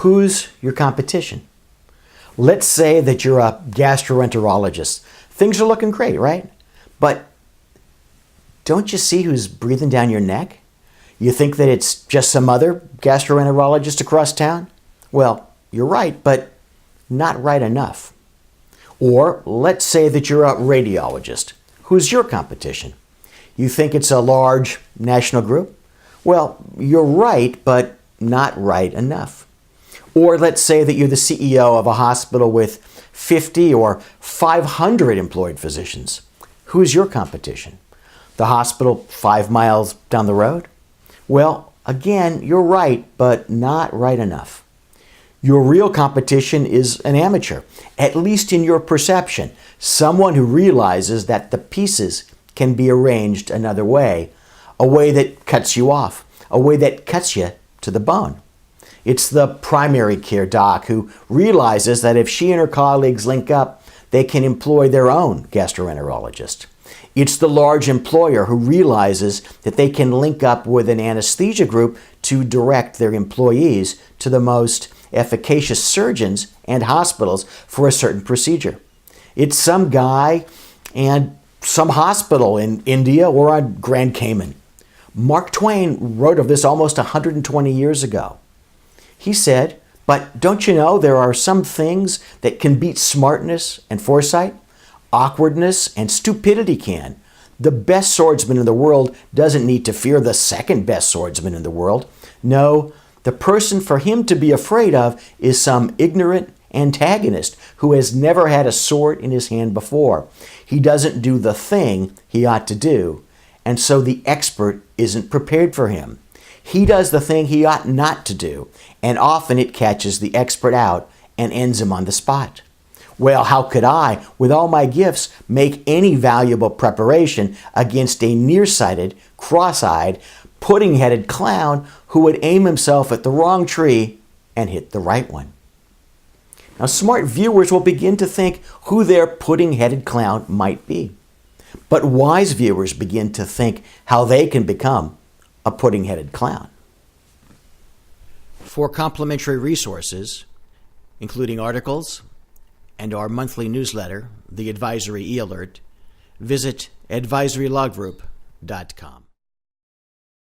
Who's your competition? Let's say that you're a gastroenterologist. Things are looking great, right? But don't you see who's breathing down your neck? You think that it's just some other gastroenterologist across town? Well, you're right, but not right enough. Or let's say that you're a radiologist. Who's your competition? You think it's a large national group? Well, you're right, but not right enough. Or let's say that you're the CEO of a hospital with 50 or 500 employed physicians. Who's your competition? The hospital 5 miles down the road? Well, again, you're right, but not right enough. Your real competition is an amateur, at least in your perception, someone who realizes that the pieces can be arranged another way, a way that cuts you off, a way that cuts you to the bone. It's the primary care doc who realizes that if she and her colleagues link up, they can employ their own gastroenterologist. It's the large employer who realizes that they can link up with an anesthesia group to direct their employees to the most efficacious surgeons and hospitals for a certain procedure. It's some guy and some hospital in India or on Grand Cayman. Mark Twain wrote of this almost 120 years ago. He said, "But don't you know there are some things that can beat smartness and foresight? Awkwardness and stupidity can. The best swordsman in the world doesn't need to fear the second best swordsman in the world. No, the person for him to be afraid of is some ignorant antagonist who has never had a sword in his hand before. He doesn't do the thing he ought to do, and so the expert isn't prepared for him. He does the thing he ought not to do, and often it catches the expert out and ends him on the spot. Well, how could I, with all my gifts, make any valuable preparation against a nearsighted, cross-eyed, pudding-headed clown who would aim himself at the wrong tree and hit the right one?" Now, smart viewers will begin to think who their pudding-headed clown might be. But wise viewers begin to think how they can become a pudding-headed clown. For complimentary resources, including articles and our monthly newsletter, The Advisory E-Alert, visit advisorylawgroup.com.